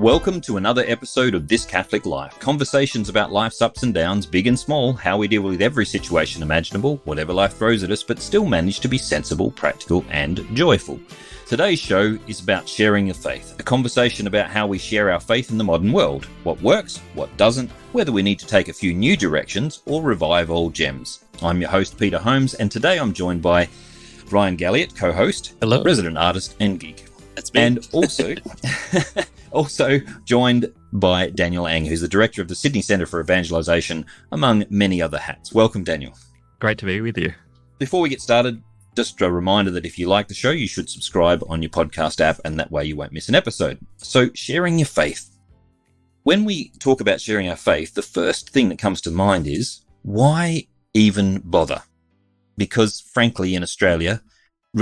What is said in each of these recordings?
Welcome to another episode of This Catholic Life. Conversations about life's ups and downs, big and small, how we deal with every situation imaginable, whatever life throws at us, but still manage to be sensible, practical, and joyful. Today's show is about sharing your faith, a conversation about how we share our faith in the modern world, what works, what doesn't, whether we need to take a few new directions or revive old gems. I'm your host, Peter Holmes, and today I'm joined by Rian Galliott, co-host, hello, resident artist and geek. That's me. And also joined by Daniel Ang, who's the director of the Sydney Centre for Evangelisation, among many other hats. Welcome, Daniel. Great to be with you. Before we get started, just a reminder that if you like the show, you should subscribe on your podcast app, and that way you won't miss an episode. So, sharing your faith. When we talk about sharing our faith, the first thing that comes to mind is, why even bother? Because, frankly, in Australia,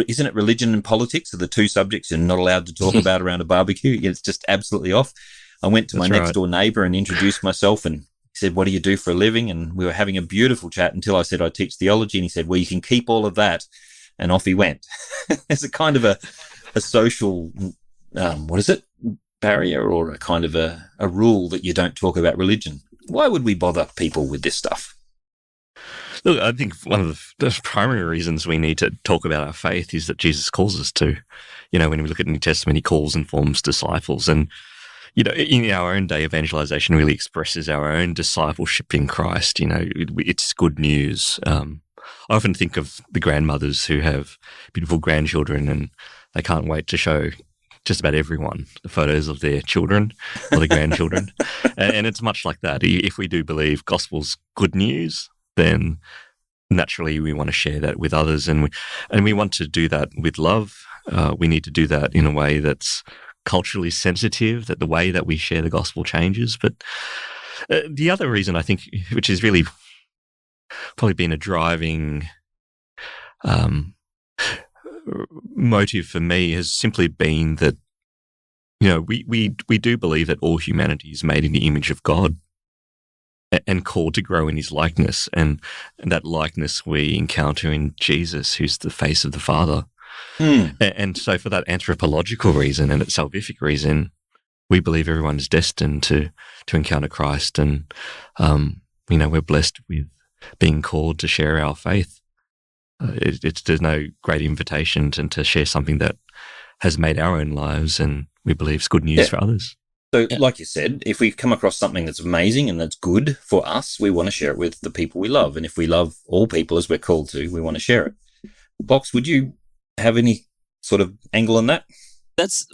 isn't it religion and politics are the two subjects you're not allowed to talk about around a barbecue? It's just absolutely off. I went to my next door neighbour and introduced myself, and he said, "What do you do for a living?" And we were having a beautiful chat until I said I teach theology, and he said, "Well, you can keep all of that," and off he went. There's a kind of a social, barrier, or a kind of a rule that you don't talk about religion. Why would we bother people with this stuff? Look, I think one of the primary reasons we need to talk about our faith is that Jesus calls us to. You know, when we look at the New Testament, he calls and forms disciples. And, you know, in our own day, evangelization really expresses our own discipleship in Christ. You know, it's good news. I often think of the grandmothers who have beautiful grandchildren, and they can't wait to show just about everyone the photos of their children or their grandchildren. And it's much like that. If we do believe gospel's good news, then naturally we want to share that with others, and we want to do that with love. We need to do that in a way that's culturally sensitive, that the way that we share the gospel changes. But the other reason, I think, which has really probably been a driving motive for me, has simply been that, you know, we do believe that all humanity is made in the image of God and called to grow in his likeness, and that likeness we encounter in Jesus, who's the face of the Father. And so for that anthropological reason and that salvific reason, we believe everyone is destined to encounter Christ, and you know, we're blessed with being called to share our faith. There's no great invitation to share something that has made our own lives, and we believe is good news for others. So, like you said, if we come across something that's amazing and that's good for us, we want to share it with the people we love. And if we love all people as we're called to, we want to share it. Box, would you have any sort of angle on that? That's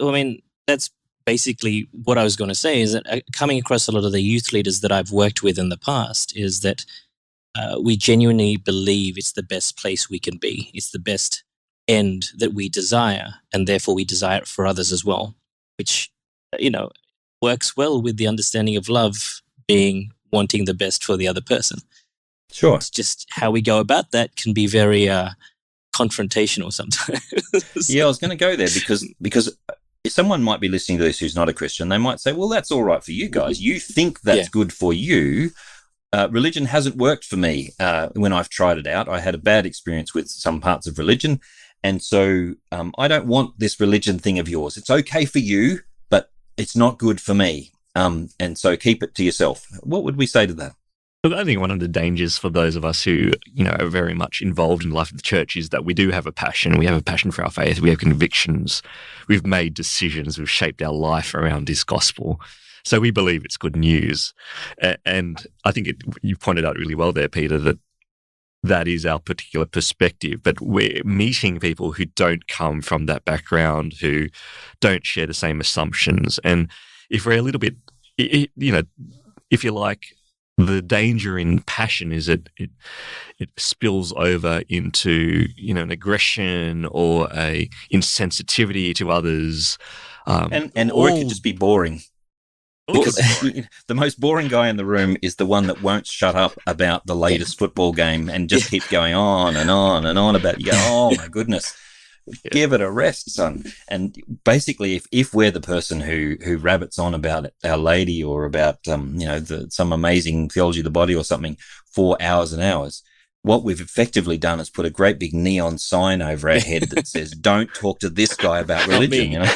basically what I was going to say, is that coming across a lot of the youth leaders that I've worked with in the past is that we genuinely believe it's the best place we can be. It's the best end that we desire, and therefore we desire it for others as well, which, you know, works well with the understanding of love being wanting the best for the other person. Sure. It's just how we go about that can be very confrontational sometimes. Yeah, I was going to go there because if someone might be listening to this who's not a Christian, they might say, well, that's all right for you guys. You think that's good for you. Religion hasn't worked for me when I've tried it out. I had a bad experience with some parts of religion, and so I don't want this religion thing of yours. It's okay for you, it's not good for me, and so keep it to yourself. What would we say to that? I think one of the dangers for those of us who, you know, are very much involved in the life of the church is that we do have a passion. We have a passion for our faith. We have convictions. We've made decisions. We've shaped our life around this gospel. So we believe it's good news. And I think you pointed out really well there, Peter, that is our particular perspective, but we're meeting people who don't come from that background, who don't share the same assumptions. And if we're a little bit, you know, if you like, the danger in passion is it spills over into, you know, an aggression or a insensitivity to others. Or it could just be boring. Because the most boring guy in the room is the one that won't shut up about the latest football game and just keeps going on and on and on about it. You go, oh my goodness, give it a rest, son. And basically, if we're the person who rabbits on about Our Lady or about some amazing theology of the body or something for hours and hours, what we've effectively done is put a great big neon sign over our head that says, "Don't talk to this guy about religion." You know.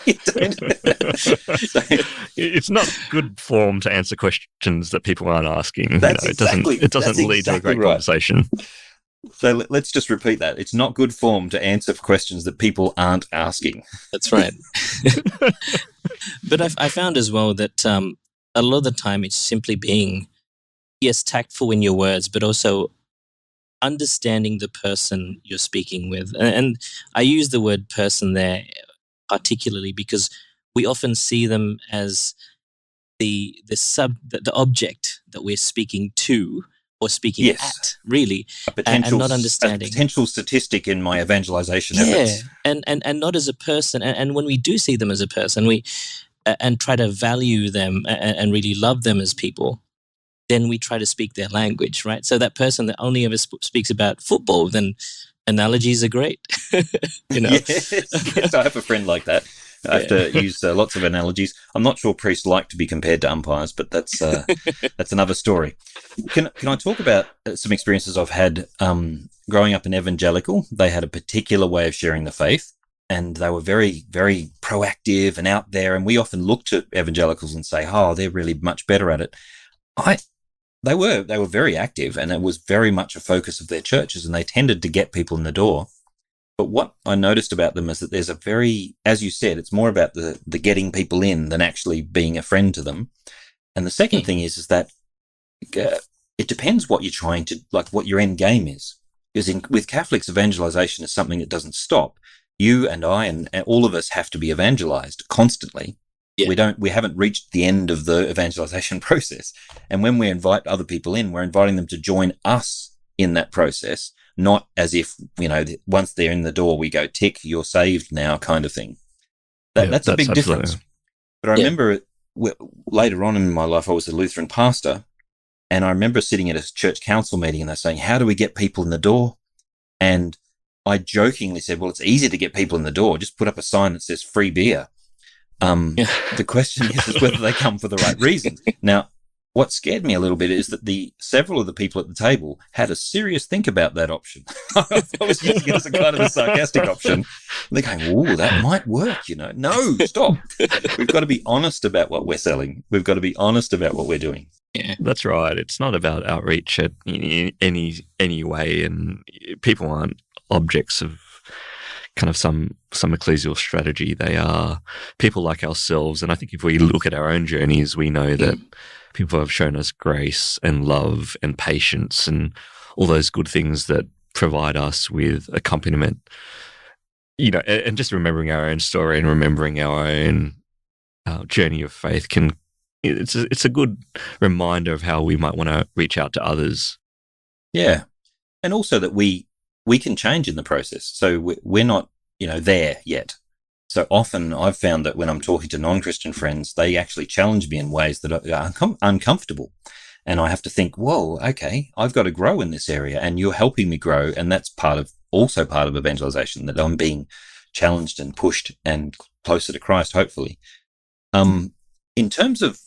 You don't. So, It's not good form to answer questions that people aren't asking. That's It doesn't lead to a great right. conversation. So let's just repeat that. It's not good form to answer questions that people aren't asking. That's right. But I found as well that a lot of the time it's simply being, yes, tactful in your words, but also understanding the person you're speaking with. And I use the word person there particularly because we often see them as the object that we're speaking to or speaking at, really, and not understanding. A potential statistic in my evangelization efforts. And not as a person. And when we do see them as a person, we and try to value them and really love them as people, then we try to speak their language, right? So that person that only ever speaks about football, then analogies are great. Yes, I have a friend like that. I have to use lots of analogies. I'm not sure priests like to be compared to umpires, but that's another story. Can I talk about some experiences I've had growing up in evangelical? They had a particular way of sharing the faith, and they were very, very proactive and out there. And we often look to evangelicals and say, "Oh, they're really much better at it." They were very active, and it was very much a focus of their churches, and they tended to get people in the door. But what I noticed about them is that there's a very, as you said, it's more about the getting people in than actually being a friend to them. And the second thing is that it depends what you're trying to, like what your end game is. Because with Catholics, evangelization is something that doesn't stop. You and I and all of us have to be evangelized constantly. Yeah. We haven't reached the end of the evangelization process. And when we invite other people in, we're inviting them to join us in that process, not as if, once they're in the door, we go, tick, you're saved now kind of thing. That's a big difference. But I remember later on in my life, I was a Lutheran pastor, and I remember sitting at a church council meeting and they're saying, how do we get people in the door? And I jokingly said, well, it's easy to get people in the door. Just put up a sign that says free beer. The question is whether they come for the right reasons. Now, what scared me a little bit is that several of the people at the table had a serious think about that option. I was using it as a kind of a sarcastic option. They're going, "Oh, that might work." No, stop. We've got to be honest about what we're selling. We've got to be honest about what we're doing. Yeah, that's right. It's not about outreach in any way, and people aren't objects of kind of some ecclesial strategy. They are people like ourselves, and I think if we look at our own journeys, we know that people have shown us grace and love and patience and all those good things that provide us with accompaniment. And just remembering our own story and remembering our own journey of faith it's a good reminder of how we might want to reach out to others. Yeah, and also that we can change in the process. So we're not, there yet. So often I've found that when I'm talking to non-Christian friends, they actually challenge me in ways that are uncomfortable. And I have to think, whoa, okay, I've got to grow in this area and you're helping me grow. And that's also part of evangelization, that I'm being challenged and pushed and closer to Christ, hopefully. In terms of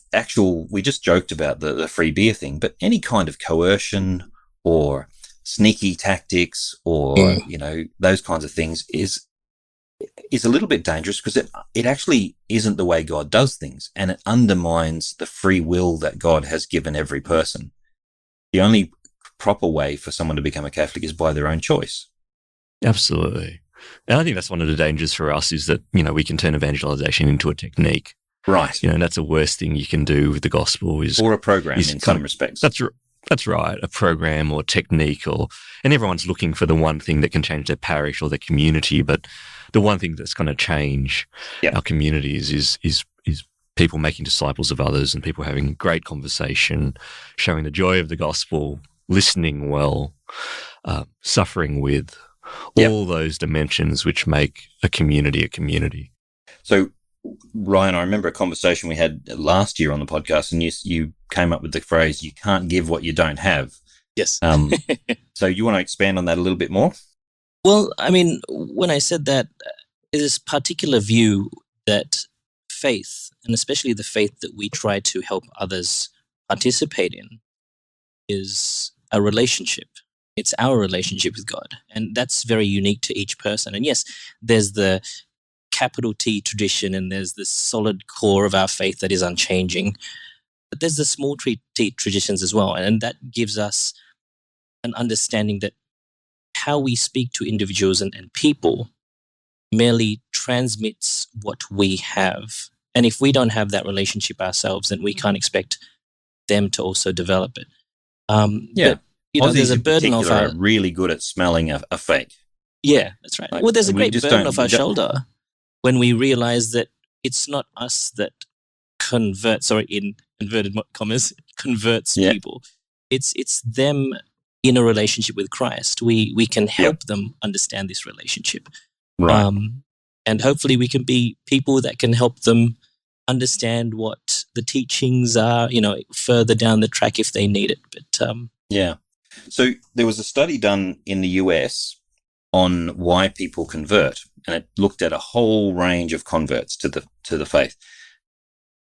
we just joked about the free beer thing, but any kind of coercion or sneaky tactics or, those kinds of things is a little bit dangerous because it actually isn't the way God does things, and it undermines the free will that God has given every person. The only proper way for someone to become a Catholic is by their own choice. Absolutely. And I think that's one of the dangers for us is that, we can turn evangelization into a technique. Right. That's the worst thing you can do with the gospel or a program in some respects. That's right, a program or technique, and everyone's looking for the one thing that can change their parish or their community. But the one thing that's going to change our communities is people making disciples of others and people having great conversation, showing the joy of the gospel, listening well, suffering with, all those dimensions which make a community a community. So, Ryan, I remember a conversation we had last year on the podcast, and you came up with the phrase, you can't give what you don't have. Yes. So you want to expand on that a little bit more? Well, I mean, when I said that, this particular view that faith, and especially the faith that we try to help others participate in, is a relationship. It's our relationship with God. And that's very unique to each person. And yes, there's the capital T tradition, and there's this solid core of our faith that is unchanging. But there's the small t traditions as well, and that gives us an understanding that how we speak to individuals and people merely transmits what we have. And if we don't have that relationship ourselves, then we can't expect them to also develop it. Yeah. But, you know, Aussies there's a in burden of particular our... are really good at smelling a fake. Yeah, that's right. Like, well, there's a we great just burden don't- off we our don't- shoulder when we realize that it's not us that converts, or in inverted commas, converts Yeah. people. It's them in a relationship with Christ. We can help them understand this relationship. Right. And hopefully we can be people that can help them understand what the teachings are, you know, further down the track if they need it. But Yeah. So there was a study done in the US on why people convert, and it looked at a whole range of converts to the faith.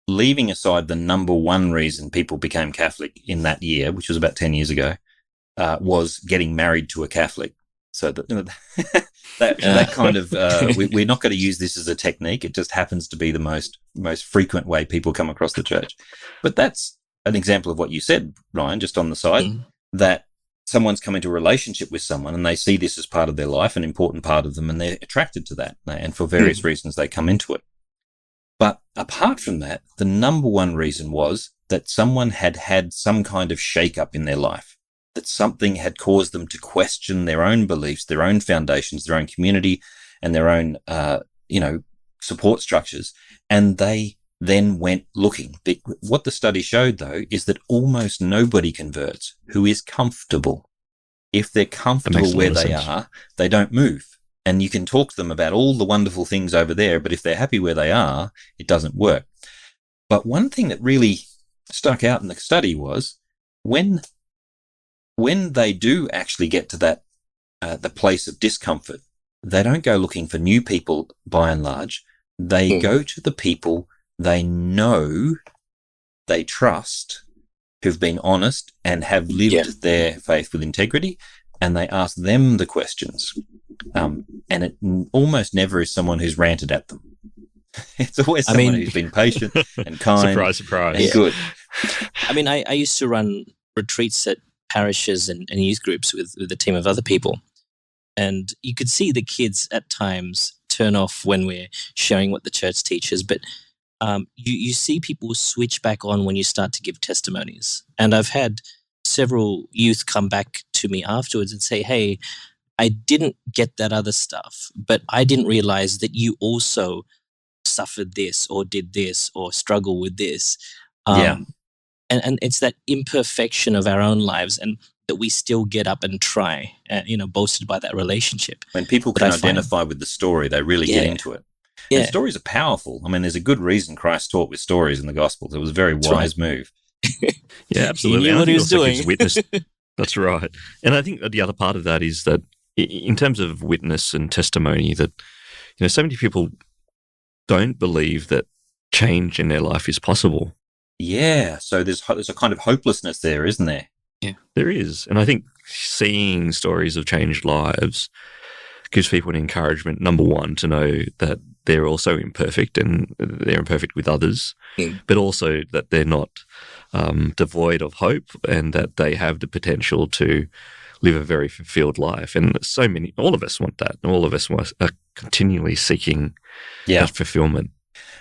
Leaving aside the number one reason people became Catholic in that year, which was about 10 years ago, was getting married to a Catholic. So that kind of we're not going to use this as a technique. It just happens to be the most frequent way people come across the church. But that's an example of what you said, Ryan, just on the side, that someone's come into a relationship with someone and they see this as part of their life, an important part of them, and they're attracted to that. And for various reasons, they come into it. But apart from that, the number one reason was that someone had had some kind of shake-up in their life, that something had caused them to question their own beliefs, their own foundations, their own community, and their own, support structures. And they then went looking. What the study showed, though, is that almost nobody converts who is comfortable. If they're comfortable where they are, they don't move. And you can talk to them about all the wonderful things over there, but if they're happy where they are, it doesn't work. But one thing that really stuck out in the study was when they do actually get to that the place of discomfort, they don't go looking for new people by and large. They go to the people they know, they trust, who've been honest and have lived their faith with integrity, and they ask them the questions. And it almost never is someone who's ranted at them. It's always someone who's been patient and kind. Surprise. And good. I mean, I used to run retreats at parishes and youth groups with a team of other people. And you could see the kids at times turn off when we're sharing what the church teaches. But you see people switch back on when you start to give testimonies. And I've had several youth come back to me afterwards and say, hey, I didn't get that other stuff, but I didn't realize that you also suffered this or did this or struggle with this. And it's that imperfection of our own lives and that we still get up and try, boasted by that relationship. When people can identify with the story, they really get into it. Yeah. And stories are powerful. I mean, there's a good reason Christ taught with stories in the Gospels. It was a very wise move. Yeah, absolutely. He knew what he was doing. That's right. And I think that the other part of that is that in terms of witness and testimony, that so many people don't believe that change in their life is possible. Yeah, so there's a kind of hopelessness there, isn't there? Yeah, there is. And I think seeing stories of changed lives gives people an encouragement, number one, to know that they're also imperfect and they're imperfect with others, but also that they're not devoid of hope and that they have the potential to live a very fulfilled life. And all of us want that. All of us are continually seeking that fulfillment.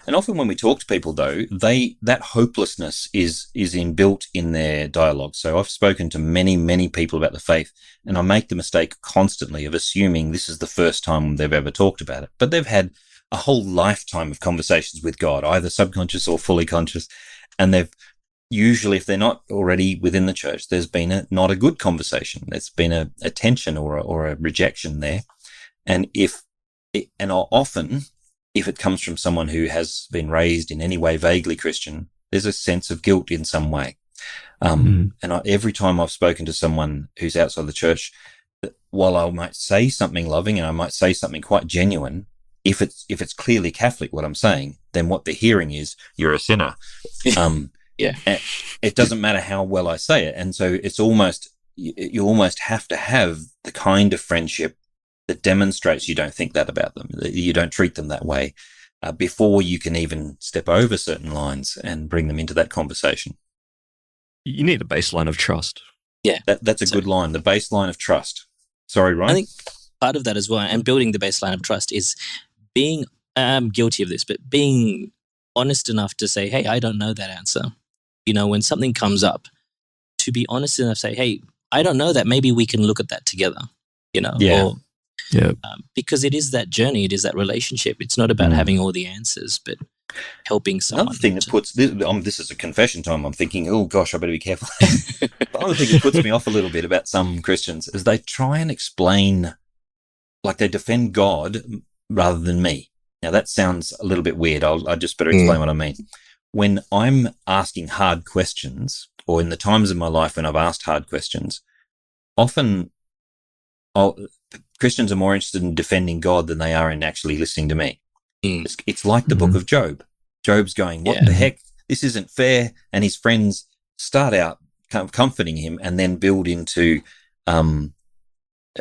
And often when we talk to people, though, that hopelessness is inbuilt in their dialogue. So I've spoken to many, many people about the faith, and I make the mistake constantly of assuming this is the first time they've ever talked about it. But they've had a whole lifetime of conversations with God, either subconscious or fully conscious, and they've usually, if they're not already within the church, there's been not a good conversation. There's been a tension or a rejection there. And often, if it comes from someone who has been raised in any way vaguely Christian, there's a sense of guilt in some way. And every time I've spoken to someone who's outside the church, while I might say something loving and I might say something quite genuine, if it's clearly Catholic what I'm saying, then what they're hearing is you're a sinner. It doesn't matter how well I say it, and so it's almost you almost have to have the kind of friendship that demonstrates you don't think that about them, that you don't treat them that way, before you can even step over certain lines and bring them into that conversation. You need a baseline of trust. Yeah. That's a good line, the baseline of trust. Sorry, Ryan? I think part of that as well, and building the baseline of trust, is being, I'm guilty of this, but being honest enough to say, hey, I don't know that answer. You know, when something comes up, to be honest enough to say, hey, I don't know that. Maybe we can look at that together, you know? Yeah. Or, because it is that journey, it is that relationship. It's not about having all the answers, but helping someone. Another thing that puts, this is a confession time, I'm thinking, oh gosh, I better be careful. The other thing that puts me off a little bit about some Christians is they try and explain, like they defend God rather than me. Now that sounds a little bit weird. I just better explain what I mean. When I'm asking hard questions, or in the times of my life when I've asked hard questions, often Christians are more interested in defending God than they are in actually listening to me. It's like the book of Job. Job's going, what the heck? This isn't fair. And his friends start out comforting him and then build into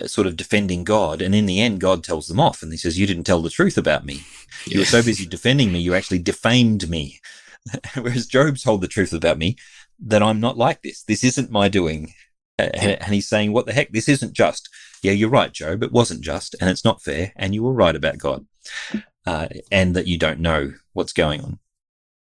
sort of defending God. And in the end, God tells them off and he says, you didn't tell the truth about me. You were so busy defending me, you actually defamed me. Whereas Job told the truth about me, that I'm not like this. This isn't my doing. And he's saying, what the heck? This isn't just. Yeah, you're right, Job. It wasn't just and it's not fair. And you were right about God. And that you don't know what's going on.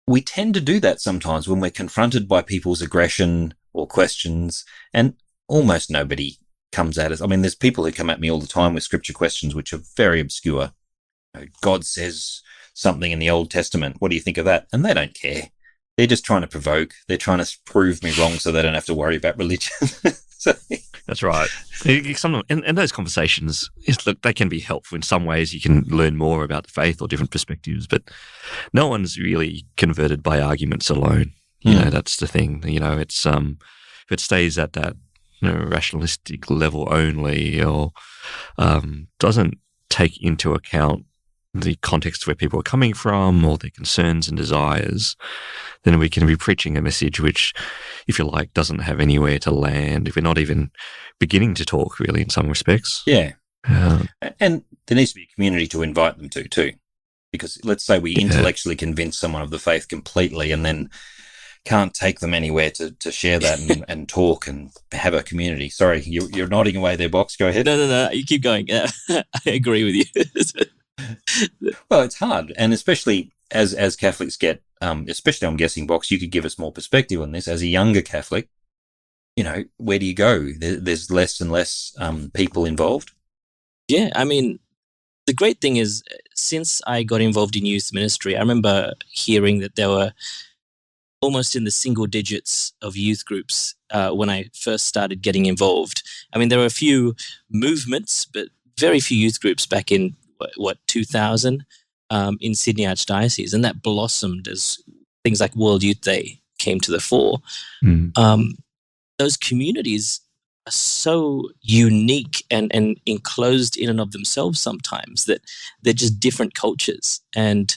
We tend to do that sometimes when we're confronted by people's aggression or questions, and almost nobody comes at us. I mean, there's people who come at me all the time with scripture questions, which are very obscure. God says something in the Old Testament. What do you think of that? And they don't care. They're just trying to provoke. They're trying to prove me wrong so they don't have to worry about religion. That's right. And those conversations, look, they can be helpful in some ways. You can learn more about the faith or different perspectives, but no one's really converted by arguments alone. You know, that's the thing. You know, it's if it stays at that rationalistic level only, or doesn't take into account the context where people are coming from or their concerns and desires, then we can be preaching a message which, if you like, doesn't have anywhere to land, if we're not even beginning to talk, really, in some respects. Yeah. And there needs to be a community to invite them to, too. Because let's say we intellectually convince someone of the faith completely and then can't take them anywhere to share that and talk and have a community. Sorry, you're nodding away there, Box. Go ahead. No. You keep going. I agree with you. Well, it's hard, and especially as Catholics get, especially I'm guessing, Box, you could give us more perspective on this. As a younger Catholic, you know, where do you go? There's less and less people involved. Yeah, I mean, the great thing is, since I got involved in youth ministry, I remember hearing that there were almost in the single digits of youth groups when I first started getting involved. I mean, there were a few movements, but very few youth groups back in 2000 in Sydney Archdiocese, and that blossomed as things like World Youth Day came to the fore. Those communities are so unique and enclosed in and of themselves sometimes that they're just different cultures, and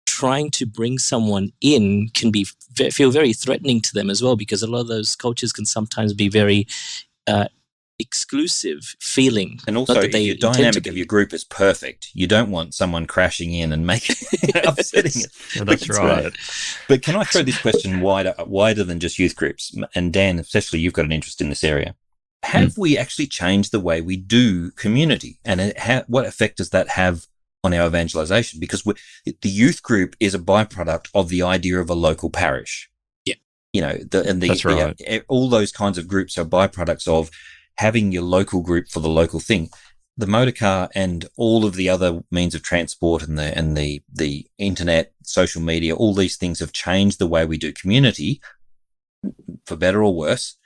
trying to bring someone in can feel very threatening to them as well, because a lot of those cultures can sometimes be very exclusive feeling. And also, if your dynamic of your group is perfect, you don't want someone crashing in and upsetting it. Well, that's right. But can I throw this question wider than just youth groups? And Dan, especially, you've got an interest in this area. Have we actually changed the way we do community? And what effect does that have on our evangelization? Because the youth group is a byproduct of the idea of a local parish. Yeah. You know, that's right. All those kinds of groups are byproducts of having your local group for the local thing. The motor car and all of the other means of transport and the internet, social media, all these things have changed the way we do community, for better or worse.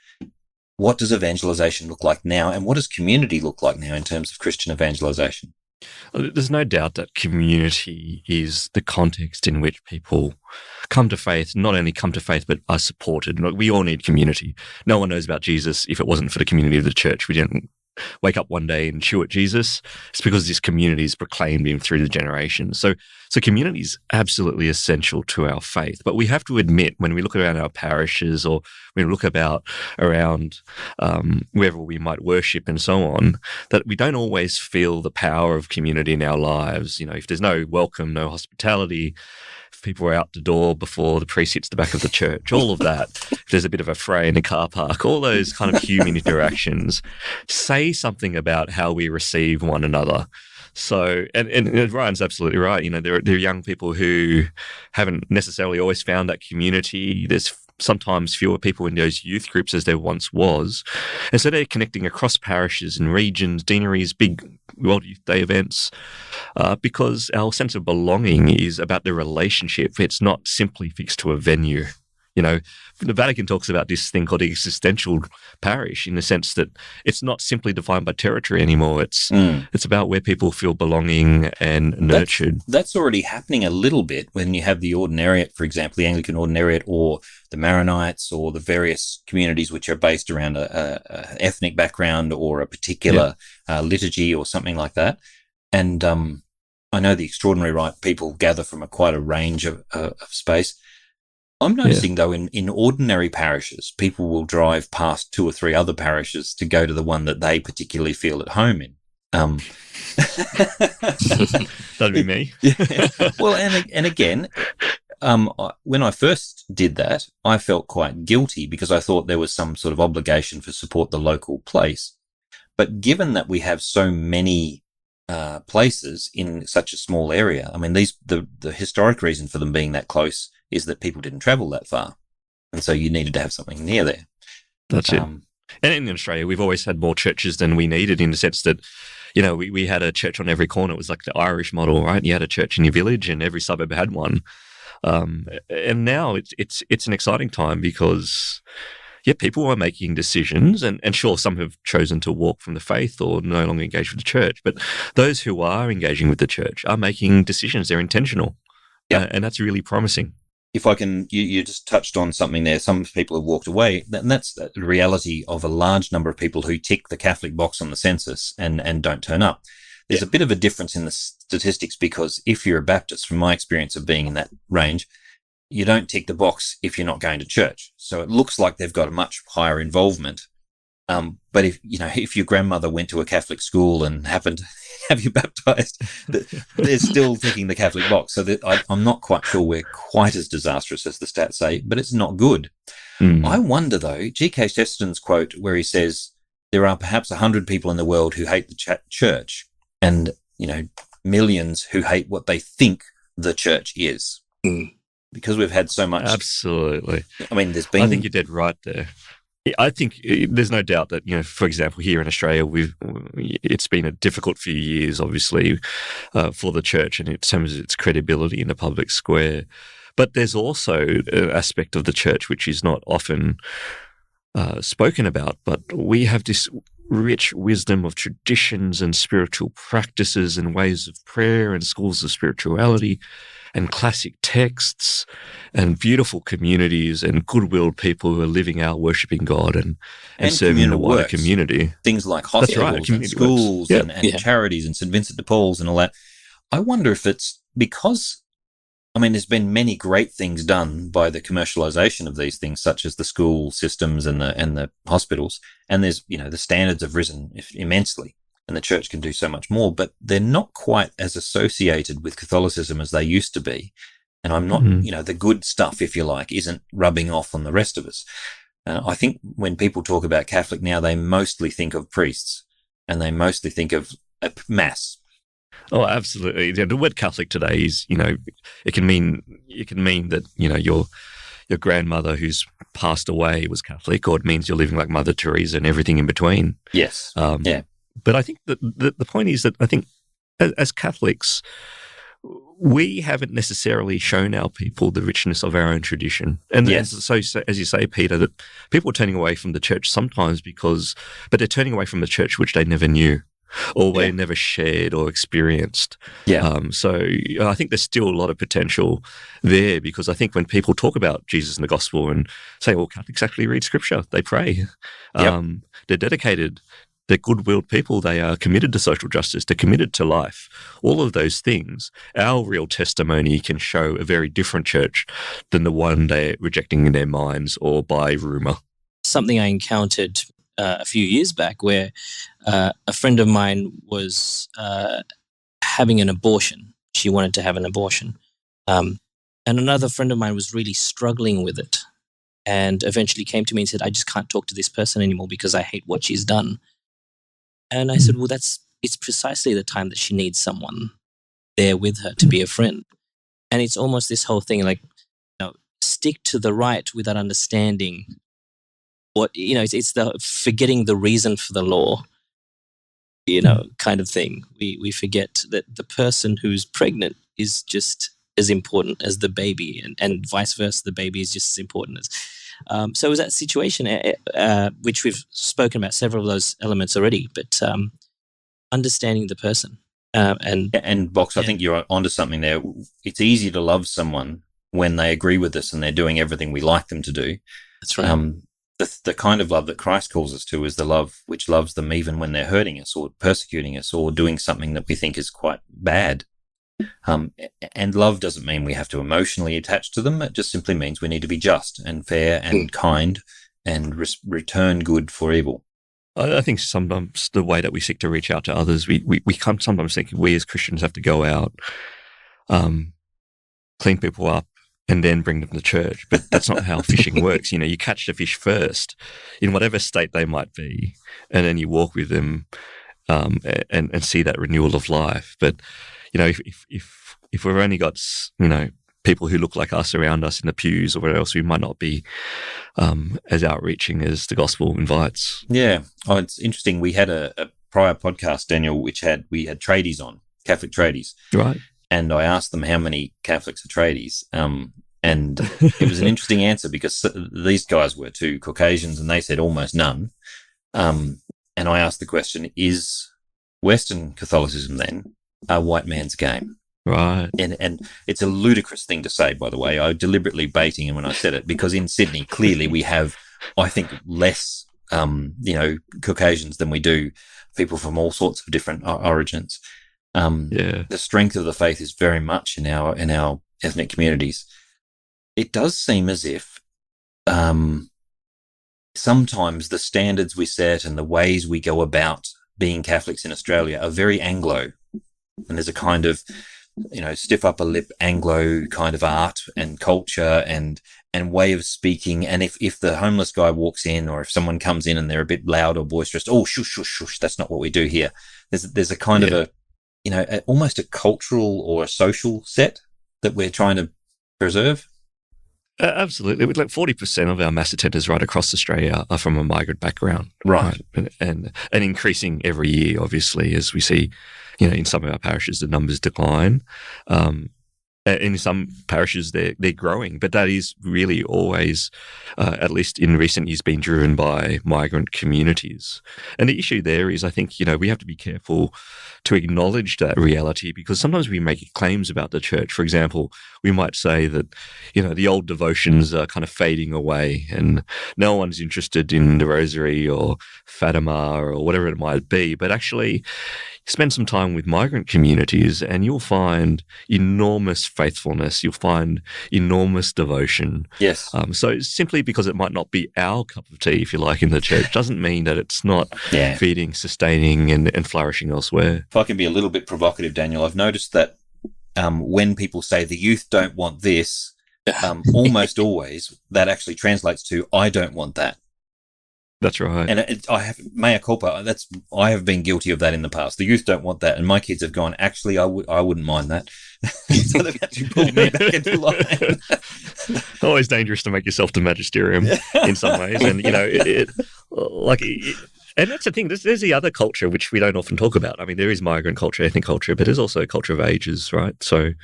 What does evangelization look like now, and what does community look like now in terms of Christian evangelization? There's no doubt that community is the context in which people come to faith, not only come to faith, but are supported. We all need community. No one knows about Jesus if it wasn't for the community of the church. We don't wake up one day and chew at Jesus. It's because this community has proclaimed him through the generations. So community is absolutely essential to our faith. But we have to admit, when we look around our parishes or when we look around wherever we might worship and so on, that we don't always feel the power of community in our lives. If there's no welcome, no hospitality, if people are out the door before the priest hits the back of the church, all of that, if there's a bit of a fray in the car park, all those kind of human interactions say something about how we receive one another. So, and Ryan's absolutely right. There are young people who haven't necessarily always found that community. There's sometimes fewer people in those youth groups as there once was. And so they're connecting across parishes and regions, deaneries, big World Youth Day events, because our sense of belonging is about the relationship. It's not simply fixed to a venue. The Vatican talks about this thing called the existential parish, in the sense that it's not simply defined by territory anymore. It's about where people feel belonging and nurtured. That's already happening a little bit when you have the Ordinariate, for example, the Anglican Ordinariate, or the Maronites, or the various communities which are based around a ethnic background or a particular liturgy or something like that. And I know the Extraordinary Rite people gather from quite a range of space. I'm noticing, though, in ordinary parishes, people will drive past 2 or 3 other parishes to go to the one that they particularly feel at home in. That'd be me. Well, and again, when I first did that, I felt quite guilty because I thought there was some sort of obligation to support the local place. But given that we have so many places in such a small area, I mean, the historic reason for them being that close is that people didn't travel that far. And so you needed to have something near there. That's it. And in Australia, we've always had more churches than we needed, in the sense that, we had a church on every corner. It was like the Irish model, right? You had a church in your village and every suburb had one. And now it's an exciting time because, people are making decisions, and sure, some have chosen to walk from the faith or no longer engage with the church. But those who are engaging with the church are making decisions. They're intentional. And that's really promising. If I can, you just touched on something there. Some people have walked away, and that's the reality of a large number of people who tick the Catholic box on the census and don't turn up. There's a bit of a difference in the statistics, because if you're a Baptist, from my experience of being in that range, you don't tick the box if you're not going to church. So it looks like they've got a much higher involvement. But if your grandmother went to a Catholic school and happened to have you baptized, they're still ticking the Catholic box. So I'm not quite sure we're quite as disastrous as the stats say, but it's not good. I wonder, though, G.K. Chesterton's quote where he says, there are perhaps 100 people in the world who hate the church, and, millions who hate what they think the church is. Because we've had so much. Absolutely. I mean, I think you're dead right there. I think there's no doubt that, for example, here in Australia, it's been a difficult few years, obviously, for the church and in terms of its credibility in the public square. But there's also an aspect of the church which is not often spoken about, but we have this rich wisdom of traditions and spiritual practices and ways of prayer and schools of spirituality and classic texts and beautiful communities and good-willed people who are living out worshipping God and serving the wider community. Things like hospitals and schools and charities and St. Vincent de Paul's and all that. I wonder if it's because, there's been many great things done by the commercialization of these things, such as the school systems and the hospitals. And there's, the standards have risen immensely. And the church can do so much more, but they're not quite as associated with Catholicism as they used to be. And I'm not, the good stuff, if you like, isn't rubbing off on the rest of us. I think when people talk about Catholic now, they mostly think of priests and they mostly think of a mass. Oh, absolutely. The word Catholic today is, it can mean that, your grandmother who's passed away was Catholic, or it means you're living like Mother Teresa and everything in between. Yes. But I think that the point is that I think as Catholics, we haven't necessarily shown our people the richness of our own tradition. And so, as you say, Peter, that people are turning away from the church sometimes but they're turning away from the church which they never knew or they never shared or experienced. So I think there's still a lot of potential there, because I think when people talk about Jesus and the gospel and say, well, Catholics actually read scripture, they pray, they're dedicated They're good-willed people. They are committed to social justice. They're committed to life. All of those things, our real testimony can show a very different church than the one they're rejecting in their minds or by rumour. Something I encountered a few years back where a friend of mine was having an abortion. She wanted to have an abortion. And another friend of mine was really struggling with it and eventually came to me and said, I just can't talk to this person anymore because I hate what she's done. And I said, well, it's precisely the time that she needs someone there with her to be a friend. And it's almost this whole thing, like, stick to the right without understanding what, it's the forgetting the reason for the law, kind of thing. We forget that the person who's pregnant is just as important as the baby, and vice versa, the baby is just as important as. So it was that situation, which we've spoken about several of those elements already, but understanding the person. And Box, I think you're onto something there. It's easy to love someone when they agree with us and they're doing everything we like them to do. That's right. The kind of love that Christ calls us to is the love which loves them even when they're hurting us or persecuting us or doing something that we think is quite bad. And love doesn't mean we have to emotionally attach to them. It just simply means we need to be just and fair and kind and return good for evil. I think sometimes the way that we seek to reach out to others, we come sometimes think we as Christians have to go out, clean people up, and then bring them to church. But that's not how fishing works. You catch the fish first in whatever state they might be, and then you walk with them and see that renewal of life. But if we've only got people who look like us around us in the pews or whatever else, we might not be as outreaching as the gospel invites. Yeah. Oh, it's interesting. We had a prior podcast, Daniel, which we had tradies on, Catholic tradies. Right. And I asked them how many Catholics are tradies. And it was an interesting answer because these guys were two Caucasians and they said almost none. And I asked the question, is Western Catholicism then a white man's game? Right. And it's a ludicrous thing to say, by the way. I deliberately baiting him when I said it because in Sydney, clearly we have, I think, less, Caucasians than we do people from all sorts of different origins. The strength of the faith is very much in our ethnic communities. It does seem as if sometimes the standards we set and the ways we go about being Catholics in Australia are very Anglo. And there's a kind of, stiff upper lip Anglo kind of art and culture and way of speaking. And if the homeless guy walks in or if someone comes in and they're a bit loud or boisterous, oh, shush, shush, shush, that's not what we do here. There's a kind of almost a cultural or a social set that we're trying to preserve. Absolutely. Like 40% of our mass attenders right across Australia are from a migrant background. Right. And increasing every year, obviously, as we see, in some of our parishes, the numbers decline. In some parishes, they're growing, but that is really always, at least in recent years, been driven by migrant communities. And the issue there is, I think, we have to be careful to acknowledge that reality because sometimes we make claims about the church. For example, we might say that, the old devotions are kind of fading away and no one's interested in the rosary or Fatima or whatever it might be. But actually, spend some time with migrant communities and you'll find enormous faithfulness. You'll find enormous devotion. Yes. So simply because it might not be our cup of tea, if you like, in the church, doesn't mean that it's not feeding, sustaining and flourishing elsewhere. If I can be a little bit provocative, Daniel, I've noticed that when people say the youth don't want this, almost always that actually translates to I don't want that. That's right. And I have mea culpa. I have been guilty of that in the past. The youth don't want that, and my kids have gone. Actually, I wouldn't mind that. So they've actually pulled me back into line. Always dangerous to make yourself the magisterium in some ways, and and that's the thing. There's the other culture which we don't often talk about. I mean, there is migrant culture, ethnic culture, but there's also a culture of ages, right? So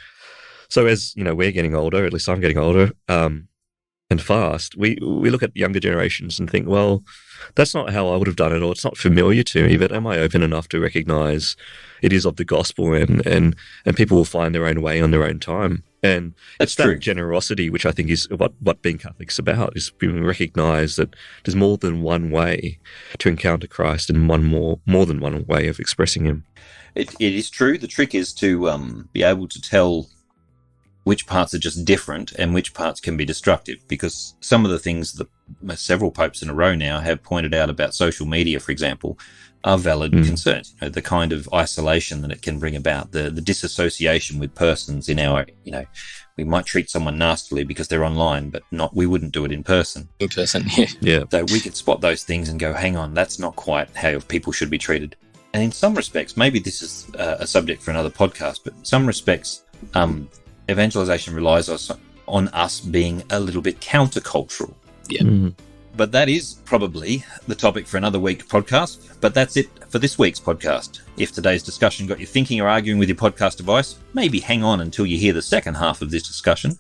as we're getting older, at least I'm getting older, and fast, we look at younger generations and think, well, that's not how I would have done it, or it's not familiar to me, but am I open enough to recognize it is of the gospel and people will find their own way on their own time? And That's it's that true. generosity, which I think is what being Catholic's about, is being recognise that there's more than one way to encounter Christ and more than one way of expressing him. It is true. The trick is to be able to tell which parts are just different and which parts can be destructive, because some of the things that several popes in a row now have pointed out about social media, for example, are valid concerns. You know, the kind of isolation that it can bring about, the disassociation with persons in our, we might treat someone nastily because they're online, but we wouldn't do it in person. In person, Yeah. So we could spot those things and go, hang on, that's not quite how people should be treated. And in some respects, maybe this is a subject for another podcast, but in some respects, evangelization relies on us being a little bit countercultural. Yeah. Mm. But that is probably the topic for another week's podcast. But that's it for this week's podcast. If today's discussion got you thinking or arguing with your podcast device, maybe hang on until you hear the second half of this discussion.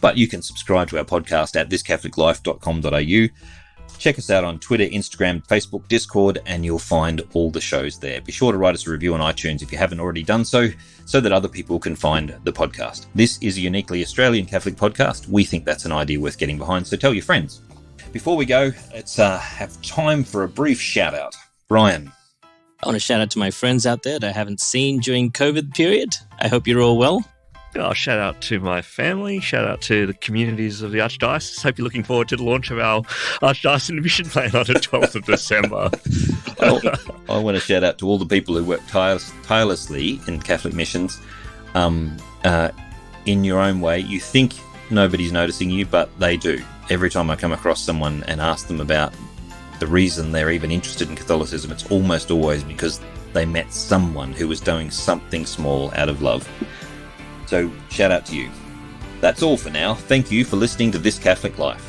But you can subscribe to our podcast at thiscatholiclife.com.au. Check us out on Twitter, Instagram, Facebook, Discord, and you'll find all the shows there. Be sure to write us a review on iTunes if you haven't already done so that other people can find the podcast. This is a uniquely Australian Catholic podcast. We think that's an idea worth getting behind, so tell your friends. Before we go, let's have time for a brief shout-out. Brian. I want to shout out to my friends out there that I haven't seen during COVID period. I hope you're all well. Oh, shout out to my family. Shout out to the communities of the Archdiocese. Hope you're looking forward to the launch of our Archdiocesan mission plan on the 12th of December. I want to shout out to all the people who work tirelessly in Catholic missions. In your own way, you think nobody's noticing you, but they do. Every time I come across someone and ask them about the reason they're even interested in Catholicism, it's almost always because they met someone who was doing something small out of love. So, shout out to you. That's all for now. Thank you for listening to This Catholic Life.